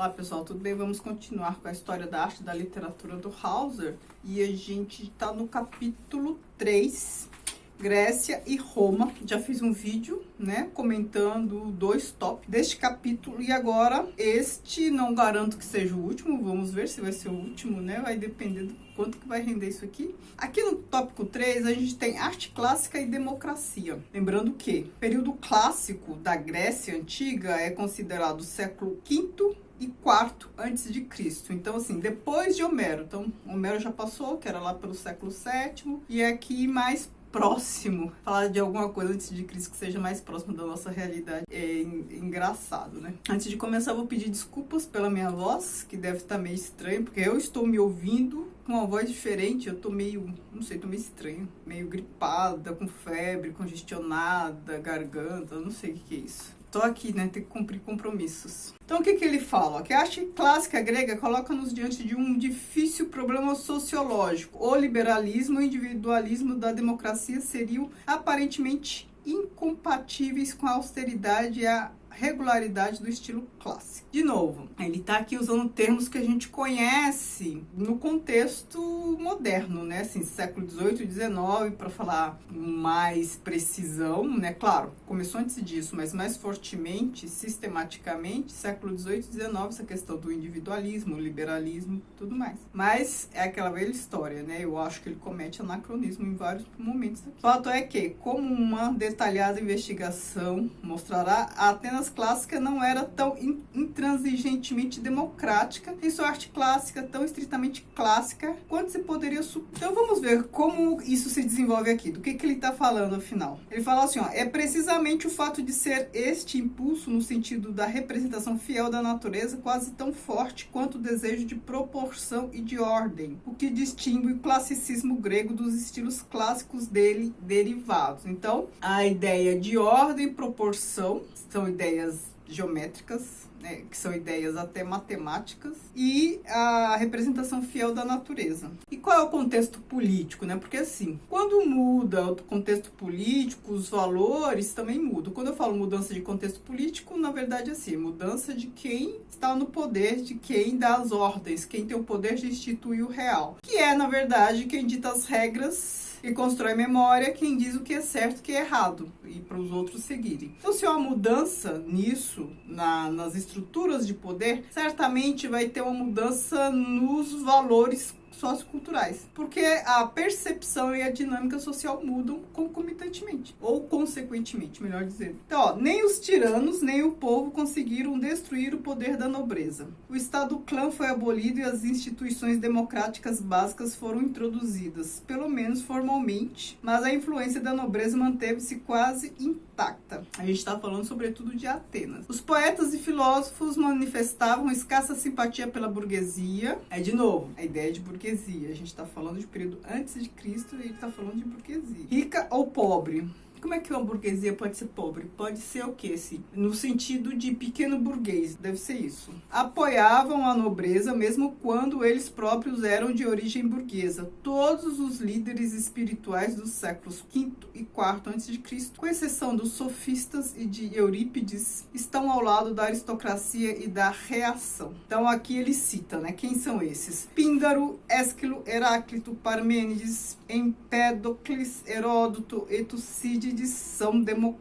Olá pessoal, tudo bem? Vamos continuar com a história da arte e da literatura do Hauser. E a gente está no capítulo 3, Grécia e Roma. Já fiz um vídeo, né, comentando 2 tópicos deste capítulo. E agora, este não garanto que seja o último, vamos ver se vai ser o último, né? Vai depender do quanto que vai render isso aqui. Aqui no tópico 3, a gente tem arte clássica e democracia. Lembrando que o período clássico da Grécia Antiga é considerado o século V e IV antes de Cristo. Então, assim, depois de Homero. Então, Homero já passou, que era lá pelo século VII, e aqui mais próximo, falar de alguma coisa antes de Cristo que seja mais próximo da nossa realidade é engraçado, né? Antes de começar, eu vou pedir desculpas pela minha voz, que deve estar meio estranha, porque eu estou me ouvindo com uma voz diferente, eu tô meio, não sei, tô meio estranho, meio gripada, com febre, congestionada, garganta, não sei o que é isso. Tô aqui, né? Tem que cumprir compromissos. Então, o que ele fala? Que a arte clássica grega coloca-nos diante de um difícil problema sociológico. O liberalismo e o individualismo da democracia seriam aparentemente incompatíveis com a austeridade e a regularidade do estilo clássico. De novo, ele está aqui usando termos que a gente conhece no contexto moderno, né? Assim, século XVIII e XIX, para falar mais precisão, né? Claro, começou antes disso, mas mais fortemente, sistematicamente, século XVIII e XIX, essa questão do individualismo, liberalismo, tudo mais. Mas é aquela velha história, né? Eu acho que ele comete anacronismo em vários momentos aqui. O fato é que, como uma detalhada investigação mostrará, a Atenas clássica não era tão intransigentemente democrática, em sua arte clássica tão estritamente clássica, quanto se poderia supor. Então vamos ver como isso se desenvolve aqui, do que ele está falando afinal. Ele fala assim, ó, é precisamente o fato de ser este impulso no sentido da representação fiel da natureza quase tão forte quanto o desejo de proporção e de ordem, o que distingue o classicismo grego dos estilos clássicos dele derivados. Então, a ideia de ordem e proporção são ideias geométricas, né, que são ideias até matemáticas, e a representação fiel da natureza. E qual é o contexto político, né? Porque assim, quando muda o contexto político, os valores também mudam. Quando eu falo mudança de contexto político, na verdade é assim, mudança de quem está no poder, de quem dá as ordens, quem tem o poder de instituir o real, que é, na verdade, quem dita as regras e constrói memória, quem diz o que é certo e o que é errado, e para os outros seguirem. Então, se há uma mudança nisso, nas estruturas de poder, certamente vai ter uma mudança nos valores socioculturais, porque a percepção e a dinâmica social mudam concomitantemente, ou consequentemente, melhor dizendo. Então, ó, nem os tiranos, nem o povo conseguiram destruir o poder da nobreza. O estado clã foi abolido e as instituições democráticas básicas foram introduzidas, pelo menos formalmente, mas a influência da nobreza manteve-se quase intacta. A gente está falando sobretudo de Atenas. Os poetas e filósofos manifestavam escassa simpatia pela burguesia. De novo, a ideia de burguesia. A gente está falando de período antes de Cristo e ele está falando de burguesia. Rica ou pobre? Como é que uma burguesia pode ser pobre? Pode ser o quê? Assim, no sentido de pequeno burguês, deve ser isso. Apoiavam a nobreza mesmo quando eles próprios eram de origem burguesa. Todos os líderes espirituais dos séculos V e IV a.C., com exceção dos sofistas e de Eurípides, estão ao lado da aristocracia e da reação. Então aqui ele cita, né? Quem são esses? Píndaro, Ésquilo, Heráclito, Parmênides, Empédocles, Heródoto e Tucídides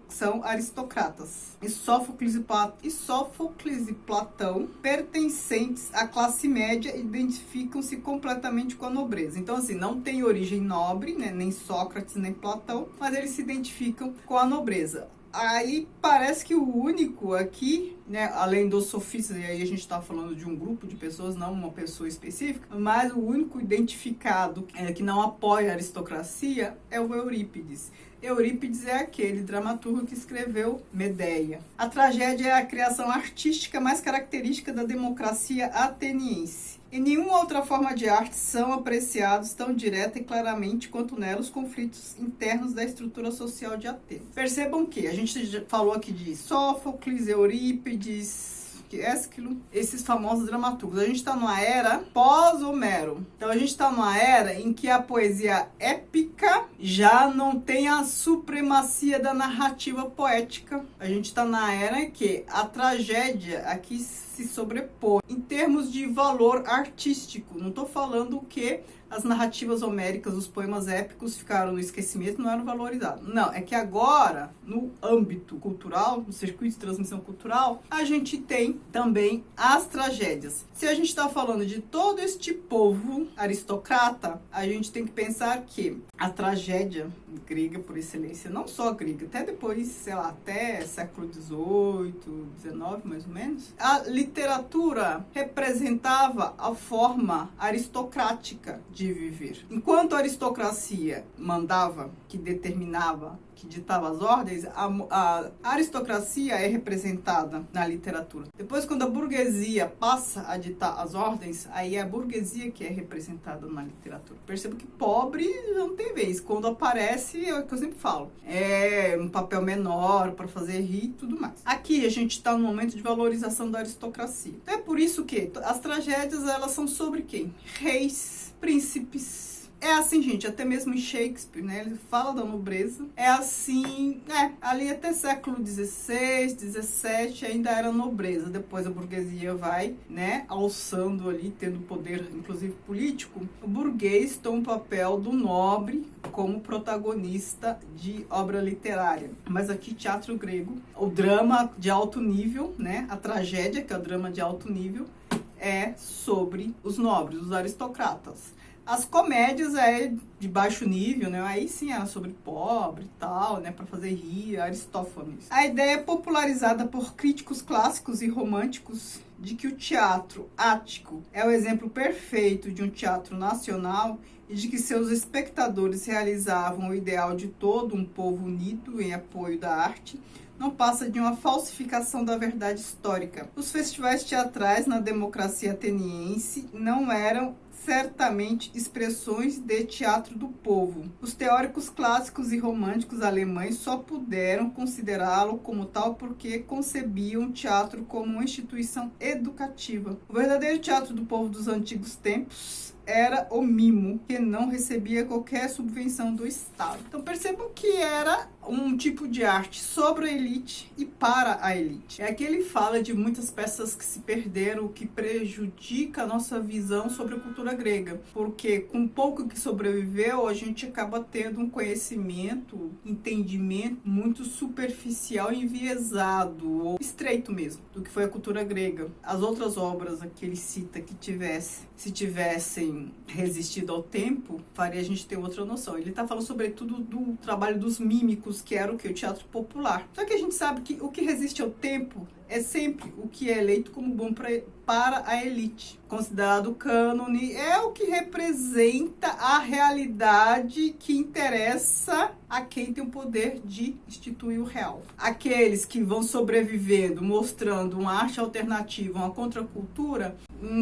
são aristocratas. E Sófocles e Platão, pertencentes à classe média, identificam-se completamente com a nobreza. Então, assim, não tem origem nobre, né? Nem Sócrates, nem Platão, mas eles se identificam com a nobreza. Aí parece que o único aqui, né, além dos sofistas, e aí a gente está falando de um grupo de pessoas, não uma pessoa específica, mas o único identificado que não apoia a aristocracia é o Eurípides. Eurípides é aquele dramaturgo que escreveu Medeia. A tragédia é a criação artística mais característica da democracia ateniense. Em nenhuma outra forma de arte são apreciados tão direta e claramente quanto nela os conflitos internos da estrutura social de Atenas. Percebam que a gente já falou aqui de Sófocles, Eurípides, Ésquilo, esses famosos dramaturgos. A gente está numa era pós-Homero. Então a gente está numa era em que a poesia épica já não tem a supremacia da narrativa poética. A gente está na era em que a tragédia aqui se se sobrepõe. Em termos de valor artístico, não estou falando que as narrativas homéricas, os poemas épicos ficaram no esquecimento, não eram valorizados. Não, é que agora, no âmbito cultural, no circuito de transmissão cultural, a gente tem também as tragédias. Se a gente está falando de todo este povo aristocrata, a gente tem que pensar que a tragédia grega, por excelência, não só grega, até depois, sei lá, até século XVIII, XIX, mais ou menos, a literatura representava a forma aristocrática de viver. Enquanto a aristocracia mandava, que determinava, que ditava as ordens, a aristocracia é representada na literatura. Depois, quando a burguesia passa a ditar as ordens, aí é a burguesia que é representada na literatura. Percebo que pobre não tem vez. Quando aparece, é o que eu sempre falo, é um papel menor para fazer rir e tudo mais. Aqui a gente está no momento de valorização da aristocracia. Então é por isso que as tragédias, elas são sobre quem? Reis, príncipes. É assim, gente, até mesmo em Shakespeare, né? Ele fala da nobreza. É assim, ali até século XVI, XVII ainda era nobreza. Depois a burguesia vai, né, alçando ali, tendo poder, inclusive político. O burguês toma o papel do nobre como protagonista de obra literária. Mas aqui, teatro grego, o drama de alto nível, né? A tragédia, que é o drama de alto nível, é sobre os nobres, os aristocratas. As comédias é de baixo nível, né? Aí sim era sobre pobre e tal, né? Para fazer rir, Aristófanes. A ideia é popularizada por críticos clássicos e românticos de que o teatro ático é o exemplo perfeito de um teatro nacional e de que seus espectadores realizavam o ideal de todo um povo unido em apoio da arte, não passa de uma falsificação da verdade histórica. Os festivais teatrais na democracia ateniense não eram certamente expressões de teatro do povo. Os teóricos clássicos e românticos alemães só puderam considerá-lo como tal porque concebiam o teatro como uma instituição educativa. O verdadeiro teatro do povo dos antigos tempos era o mimo, que não recebia qualquer subvenção do Estado. Então percebam que era um tipo de arte sobre a elite e para a elite. É que ele fala de muitas peças que se perderam, o que prejudica a nossa visão sobre a cultura grega. Porque com pouco que sobreviveu, a gente acaba tendo um conhecimento, entendimento muito superficial, enviesado, ou estreito mesmo, do que foi a cultura grega. As outras obras que ele cita que se tivessem resistido ao tempo, faria a gente ter outra noção. Ele está falando sobretudo do trabalho dos mímicos, que era o que? O teatro popular. Só que a gente sabe que o que resiste ao tempo é sempre o que é eleito como bom para a elite. Considerado cânone, é o que representa a realidade que interessa a quem tem o poder de instituir o real. Aqueles que vão sobrevivendo, mostrando uma arte alternativa, uma contracultura,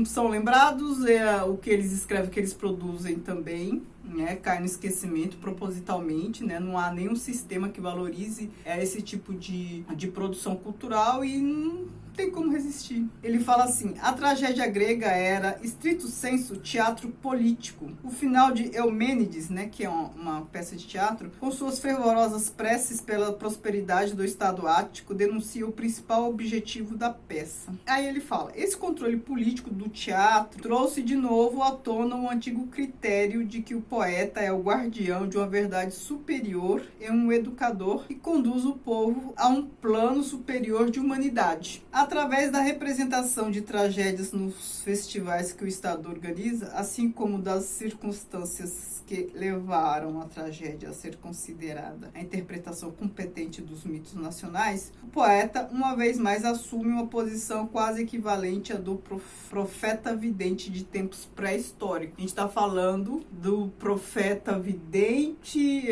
são lembrados, o que eles escrevem, o que eles produzem também, né, cai no esquecimento propositalmente, né, não há nenhum sistema que valorize esse tipo de produção cultural e não tem como resistir. Ele fala assim: a tragédia grega era, estrito sensu, teatro político. O final de Eumênides, né, que é uma peça de teatro, com suas fervorosas preces pela prosperidade do Estado ático, denuncia o principal objetivo da peça. Aí ele fala: esse controle político do teatro trouxe de novo à tona o antigo critério de que o poeta é o guardião de uma verdade superior e um educador que conduz o povo a um plano superior de humanidade. Através da representação de tragédias nos festivais que o Estado organiza, assim como das circunstâncias que levaram a tragédia a ser considerada a interpretação competente dos mitos nacionais, o poeta, uma vez mais, assume uma posição quase equivalente à do profeta vidente de tempos pré-históricos. A gente está falando do profeta vidente,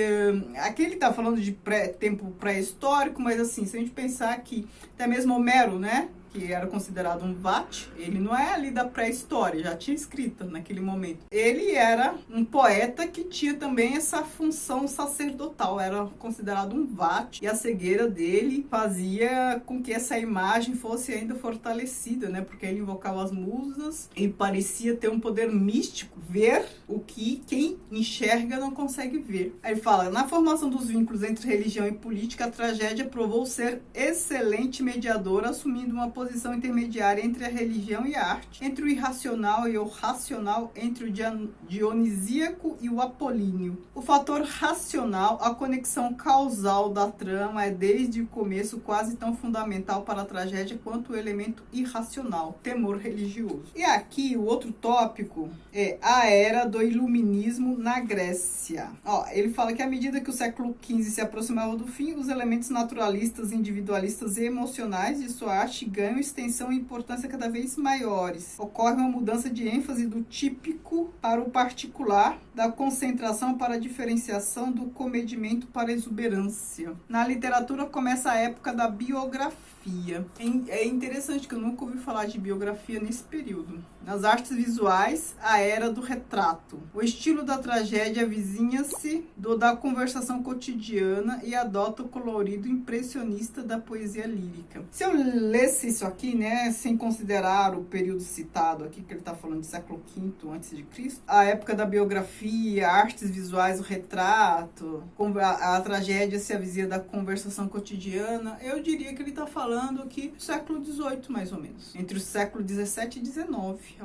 aqui ele está falando de tempo pré-histórico, mas assim, se a gente pensar que até mesmo Homero, né, que era considerado um vate, ele não é ali da pré-história, já tinha escrita naquele momento. Ele era um poeta que tinha também essa função sacerdotal, era considerado um vate, e a cegueira dele fazia com que essa imagem fosse ainda fortalecida, né? Porque ele invocava as musas e parecia ter um poder místico, ver o que quem enxerga não consegue ver. Aí ele fala: na formação dos vínculos entre religião e política, a tragédia provou ser excelente mediadora, assumindo uma posição intermediária entre a religião e a arte, entre o irracional e o racional, entre o dionisíaco e o apolíneo. O fator racional, a conexão causal da trama, é desde o começo quase tão fundamental para a tragédia quanto o elemento irracional, temor religioso. E aqui o outro tópico é a era do iluminismo na Grécia. Ele fala que à medida que o século XV se aproximava do fim, os elementos naturalistas, individualistas e emocionais de sua arte ganham extensão e importância cada vez maiores. Ocorre uma mudança de ênfase do típico para o particular, da concentração para a diferenciação, do comedimento para a exuberância. Na literatura começa a época da biografia. É interessante que eu nunca ouvi falar de biografia nesse período. Nas artes visuais, a era do retrato. O estilo da tragédia avizinha-se da conversação cotidiana e adota o colorido impressionista da poesia lírica. Se eu lesse isso aqui, né, sem considerar o período citado aqui, que ele está falando de século V a.C., a época da biografia, artes visuais, o retrato, a tragédia se avizinha da conversação cotidiana, eu diria que ele está falando aqui do século XVIII, mais ou menos. Entre o século XVII e XIX.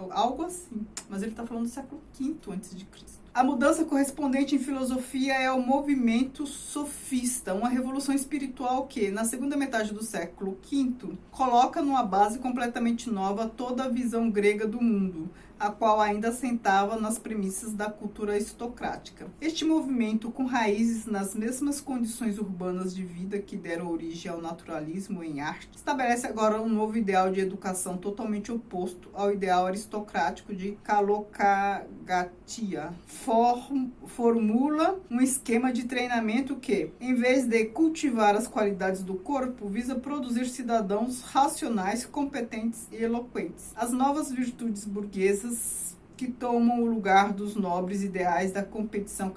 Algo assim, mas ele está falando do século V a.C. A mudança correspondente em filosofia é o movimento sofista, uma revolução espiritual que, na segunda metade do século V, coloca numa base completamente nova toda a visão grega do mundo, a qual ainda assentava nas premissas da cultura aristocrática. Este movimento, com raízes nas mesmas condições urbanas de vida que deram origem ao naturalismo em arte, estabelece agora um novo ideal de educação totalmente oposto ao ideal aristocrático de Kalokagatia. Formula um esquema de treinamento que, em vez de cultivar as qualidades do corpo, visa produzir cidadãos racionais, competentes e eloquentes. As novas virtudes burguesas que tomam o lugar dos nobres ideais da competição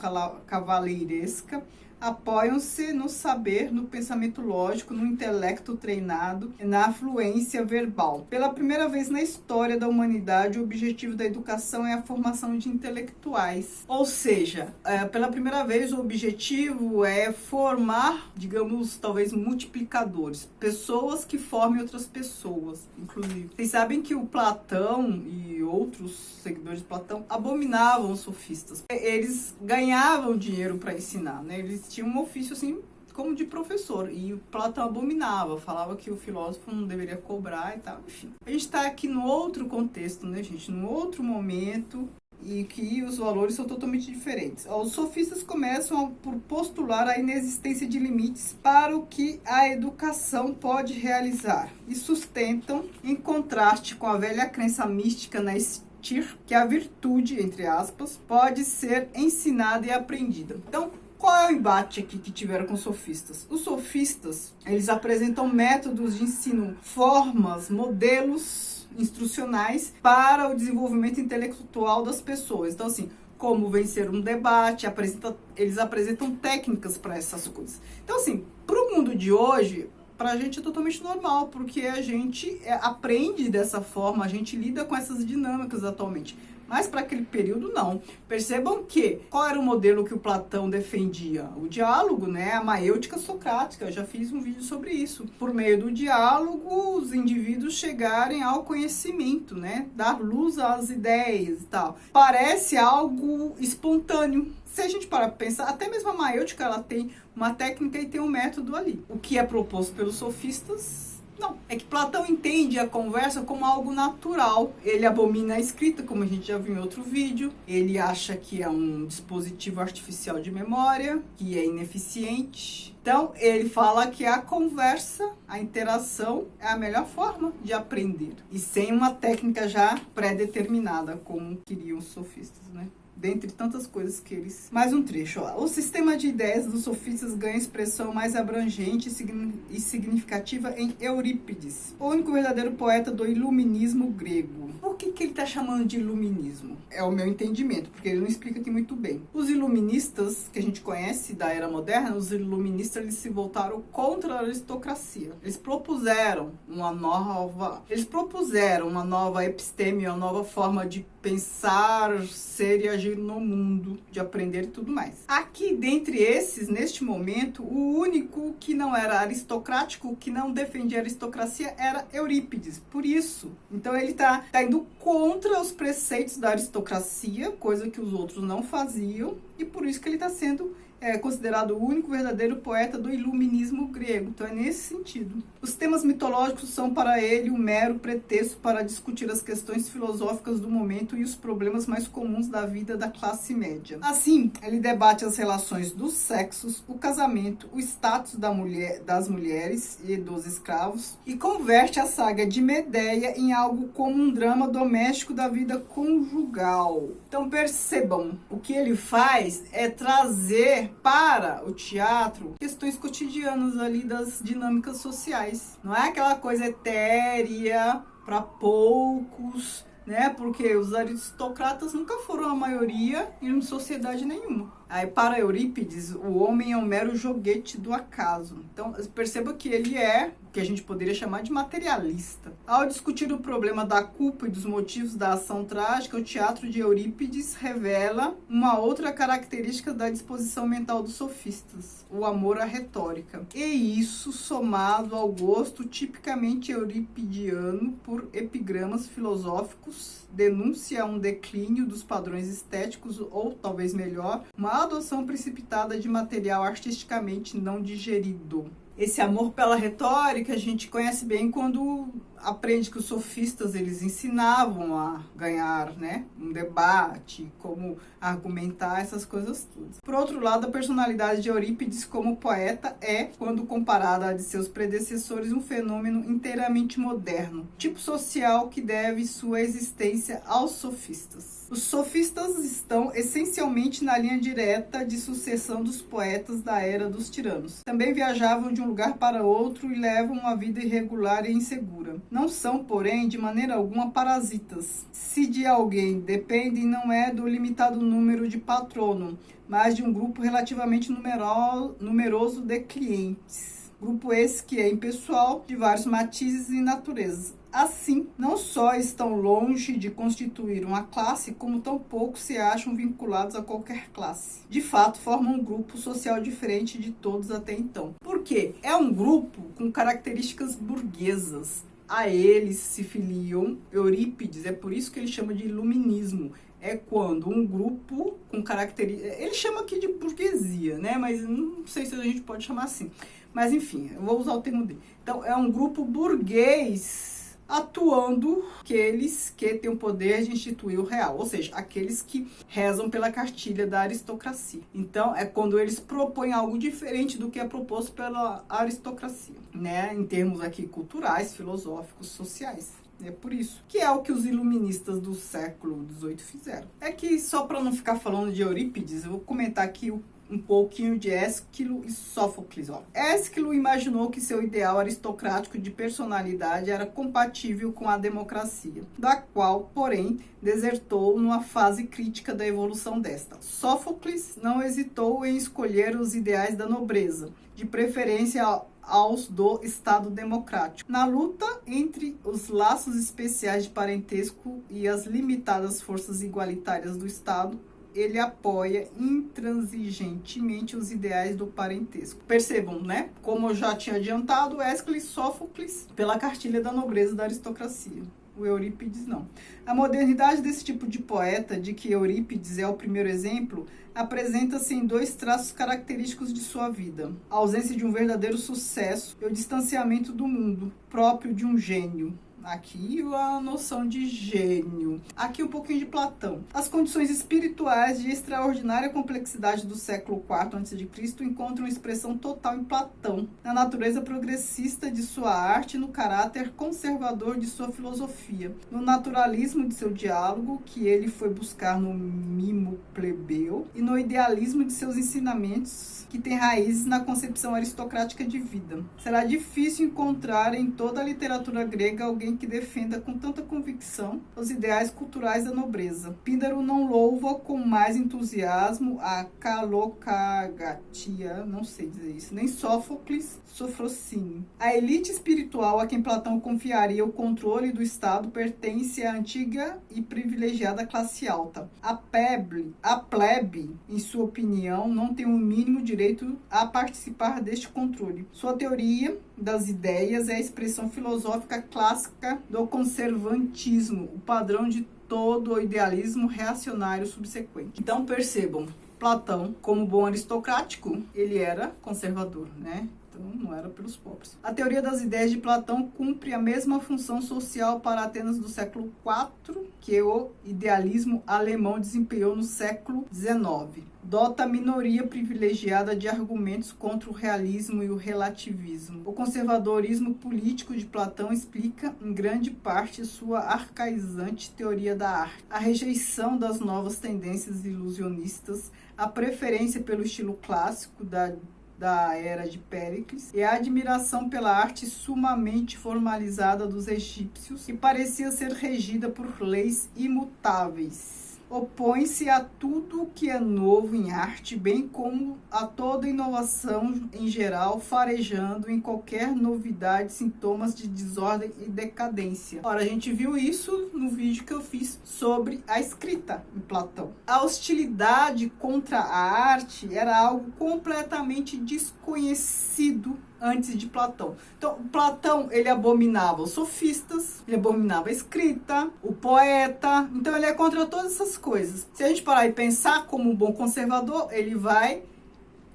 cavaleiresca apoiam-se no saber, no pensamento lógico, no intelecto treinado e na fluência verbal. Pela primeira vez na história da humanidade, o objetivo da educação é a formação de intelectuais. Ou seja, pela primeira vez o objetivo é formar, digamos, talvez multiplicadores. Pessoas que formem outras pessoas, inclusive. Vocês sabem que o Platão e outros seguidores de Platão abominavam os sofistas. Eles ganhavam dinheiro para ensinar, né? Eles tinham um ofício assim como de professor, e o Platão abominava, falava que o filósofo não deveria cobrar e tal, enfim. A gente está aqui no outro contexto, né, gente? Num outro momento, e que os valores são totalmente diferentes. Os sofistas começam por postular a inexistência de limites para o que a educação pode realizar e sustentam, em contraste com a velha crença mística na que a virtude, entre aspas, pode ser ensinada e aprendida. Então, qual é o embate aqui que tiveram com os sofistas? Os sofistas, eles apresentam métodos de ensino, formas, modelos instrucionais para o desenvolvimento intelectual das pessoas. Então, assim, como vencer um debate, eles apresentam técnicas para essas coisas. Então, assim, para o mundo de hoje, para a gente é totalmente normal, porque a gente aprende dessa forma, a gente lida com essas dinâmicas atualmente. Mas para aquele período, não. Percebam que, qual era o modelo que o Platão defendia? O diálogo, né? A maêutica socrática. Eu já fiz um vídeo sobre isso. Por meio do diálogo, os indivíduos chegarem ao conhecimento, né? Dar luz às ideias e tal. Parece algo espontâneo. Se a gente parar para pensar, até mesmo a maêutica, ela tem uma técnica e tem um método ali. O que é proposto pelos sofistas, não. É que Platão entende a conversa como algo natural. Ele abomina a escrita, como a gente já viu em outro vídeo. Ele acha que é um dispositivo artificial de memória, que é ineficiente. Então, ele fala que a conversa, a interação, é a melhor forma de aprender. E sem uma técnica já pré-determinada, como queriam os sofistas, né? Dentre tantas coisas que eles... Mais um trecho, ó. O sistema de ideias dos sofistas ganha expressão mais abrangente e significativa em Eurípides, o único verdadeiro poeta do iluminismo grego. Por que ele está chamando de iluminismo? É o meu entendimento, porque ele não explica aqui muito bem. Os iluministas, que a gente conhece da era moderna, os iluministas, eles se voltaram contra a aristocracia. Eles propuseram uma nova episteme, uma nova forma de pensar, ser e agir agir no mundo, de aprender e tudo mais. Aqui, dentre esses, neste momento, o único que não era aristocrático, que não defendia a aristocracia, era Eurípides. Por isso, então ele tá indo contra os preceitos da aristocracia, coisa que os outros não faziam, e por isso que ele está sendo considerado o único verdadeiro poeta do iluminismo grego. Então é nesse sentido. Os temas mitológicos são para ele um mero pretexto para discutir as questões filosóficas do momento e os problemas mais comuns da vida da classe média. Assim, ele debate as relações dos sexos, o casamento, o status das mulheres e dos escravos, e converte a saga de Medeia em algo como um drama doméstico da vida conjugal. Então percebam, o que ele faz é trazer para o teatro questões cotidianas ali das dinâmicas sociais. Não é aquela coisa etérea para poucos, né? Porque os aristocratas nunca foram a maioria em sociedade nenhuma. Aí, para Eurípides, o homem é um mero joguete do acaso. Então, perceba que ele é o que a gente poderia chamar de materialista. Ao discutir o problema da culpa e dos motivos da ação trágica, o teatro de Eurípides revela uma outra característica da disposição mental dos sofistas, o amor à retórica. E isso, somado ao gosto tipicamente euripidiano por epigramas filosóficos, denuncia um declínio dos padrões estéticos, ou talvez melhor, uma adoção precipitada de material artisticamente não digerido. Esse amor pela retórica a gente conhece bem quando aprende que os sofistas eles ensinavam a ganhar, né, um debate, como argumentar, essas coisas todas. Por outro lado, a personalidade de Eurípides como poeta é, quando comparada à de seus predecessores, um fenômeno inteiramente moderno, tipo social que deve sua existência aos sofistas. Os sofistas estão essencialmente na linha direta de sucessão dos poetas da era dos tiranos. Também viajavam de um lugar para outro e levam uma vida irregular e insegura. Não são, porém, de maneira alguma parasitas. Se de alguém dependem, não é do limitado número de patrono, mas de um grupo relativamente numeroso de clientes. Grupo esse que é impessoal, de vários matizes e naturezas. Assim, não só estão longe de constituir uma classe, como tampouco se acham vinculados a qualquer classe. De fato, formam um grupo social diferente de todos até então. Por quê? É um grupo com características burguesas. A eles se filiam Eurípides, é por isso que ele chama de iluminismo. É quando um grupo com características... Ele chama aqui de burguesia, né? Mas não sei se a gente pode chamar assim. Mas enfim, eu vou usar o termo dele. Então, é um grupo burguês atuando aqueles que têm o poder de instituir o real, ou seja, aqueles que rezam pela cartilha da aristocracia. Então, é quando eles propõem algo diferente do que é proposto pela aristocracia, né? Em termos aqui culturais, filosóficos, sociais. É por isso que é o que os iluministas do século XVIII fizeram. É que, só para não ficar falando de Eurípides, eu vou comentar aqui um pouquinho de Ésquilo e Sófocles. Ésquilo imaginou que seu ideal aristocrático de personalidade era compatível com a democracia, da qual, porém, desertou numa fase crítica da evolução desta. Sófocles não hesitou em escolher os ideais da nobreza, de preferência aos do Estado democrático. Na luta entre os laços especiais de parentesco e as limitadas forças igualitárias do Estado, ele apoia intransigentemente os ideais do parentesco. Percebam, né? Como eu já tinha adiantado, Ésquilo e Sófocles pela cartilha da nobreza da aristocracia. O Eurípides não. A modernidade desse tipo de poeta, de que Eurípides é o primeiro exemplo, apresenta-se em dois traços característicos de sua vida: a ausência de um verdadeiro sucesso e o distanciamento do mundo, próprio de um gênio. Aqui a noção de gênio. Aqui um pouquinho de Platão. As condições espirituais de extraordinária complexidade do século IV a.C. encontram expressão total em Platão, na natureza progressista de sua arte e no caráter conservador de sua filosofia, no naturalismo de seu diálogo, que ele foi buscar no mimo plebeu, e no idealismo de seus ensinamentos, que tem raízes na concepção aristocrática de vida. Será difícil encontrar em toda a literatura grega alguém alguém que defenda com tanta convicção os ideais culturais da nobreza. Píndaro não louva com mais entusiasmo a Calocagatia, não sei dizer isso, nem Sófocles Sofrocínio. A elite espiritual a quem Platão confiaria o controle do Estado pertence à antiga e privilegiada classe alta. A plebe, em sua opinião, não tem o mínimo direito a participar deste controle. Sua teoria das ideias é a expressão filosófica clássica do conservantismo, o padrão de todo o idealismo reacionário subsequente. Então percebam, Platão, como bom aristocrático, ele era conservador, né? Então, não era pelos pobres. A teoria das ideias de Platão cumpre a mesma função social para Atenas do século IV que o idealismo alemão desempenhou no século XIX. Dota a minoria privilegiada de argumentos contra o realismo e o relativismo. O conservadorismo político de Platão explica, em grande parte, sua arcaizante teoria da arte. A rejeição das novas tendências ilusionistas, a preferência pelo estilo clássico da era de Péricles e a admiração pela arte sumamente formalizada dos egípcios, que parecia ser regida por leis imutáveis. Opõe-se a tudo o que é novo em arte, bem como a toda inovação em geral, farejando em qualquer novidade sintomas de desordem e decadência. Ora, a gente viu isso no vídeo que eu fiz sobre a escrita em Platão. A hostilidade contra a arte era algo completamente desconhecido antes de Platão. Então, Platão, ele abominava os sofistas, ele abominava a escrita, o poeta. Então, ele é contra todas essas coisas. Se a gente parar e pensar como um bom conservador, ele vai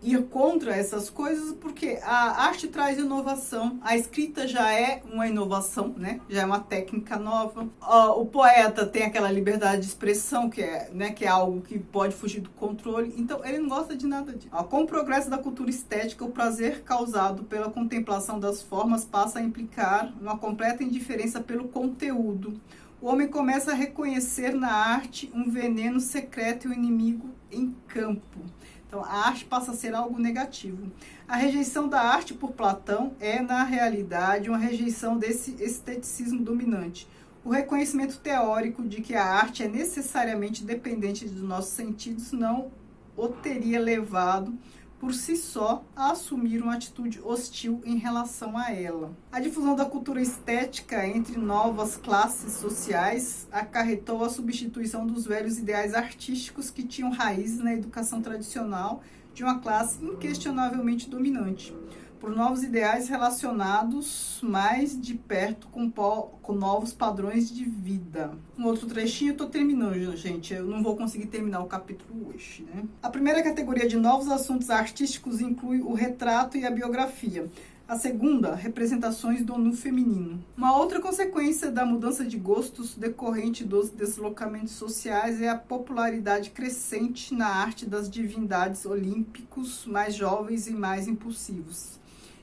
ir contra essas coisas, porque a arte traz inovação, a escrita já é uma inovação, né? Já é uma técnica nova. O poeta tem aquela liberdade de expressão, que é algo que pode fugir do controle, então ele não gosta de nada disso. Com o progresso da cultura estética, o prazer causado pela contemplação das formas passa a implicar uma completa indiferença pelo conteúdo. O homem começa a reconhecer na arte um veneno secreto e um inimigo em campo. Então, a arte passa a ser algo negativo. A rejeição da arte por Platão é, na realidade, uma rejeição desse esteticismo dominante. O reconhecimento teórico de que a arte é necessariamente dependente dos nossos sentidos não o teria levado, por si só, a assumir uma atitude hostil em relação a ela. A difusão da cultura estética entre novas classes sociais acarretou a substituição dos velhos ideais artísticos que tinham raízes na educação tradicional de uma classe inquestionavelmente dominante, por novos ideais relacionados mais de perto com novos padrões de vida. Um outro trechinho, eu tô terminando, gente. Eu não vou conseguir terminar o capítulo hoje, né? A primeira categoria de novos assuntos artísticos inclui o retrato e a biografia. A segunda, representações do nu feminino. Uma outra consequência da mudança de gostos decorrente dos deslocamentos sociais é a popularidade crescente na arte das divindades olímpicos mais jovens e mais impulsivos.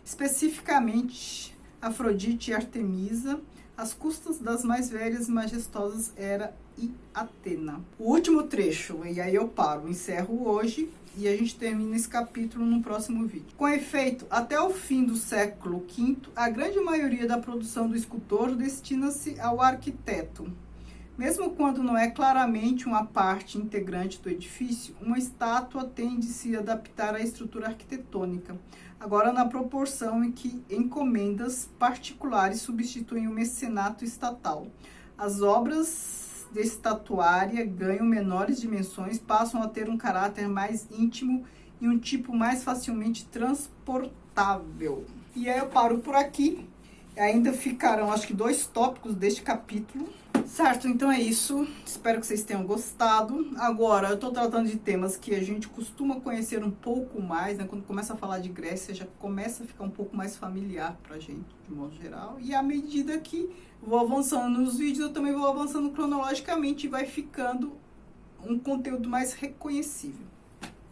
Especificamente, Afrodite e Artemisa, às custas das mais velhas e majestosas Hera e Atena. O último trecho, e aí eu paro, encerro hoje e a gente termina esse capítulo no próximo vídeo. Com efeito, até o fim do século V, a grande maioria da produção do escultor destina-se ao arquiteto. Mesmo quando não é claramente uma parte integrante do edifício, uma estátua tem de se adaptar à estrutura arquitetônica, agora na proporção em que encomendas particulares substituem o mecenato estatal. As obras de estatuária ganham menores dimensões, passam a ter um caráter mais íntimo e um tipo mais facilmente transportável. E aí eu paro por aqui. Ainda ficarão, acho que, 2 tópicos deste capítulo. Certo, então é isso. Espero que vocês tenham gostado. Agora, eu tô tratando de temas que a gente costuma conhecer um pouco mais, né? Quando começa a falar de Grécia, já começa a ficar um pouco mais familiar pra gente, de modo geral. E à medida que vou avançando nos vídeos, eu também vou avançando cronologicamente e vai ficando um conteúdo mais reconhecível.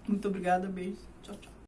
Muito obrigada, beijos. Tchau, tchau.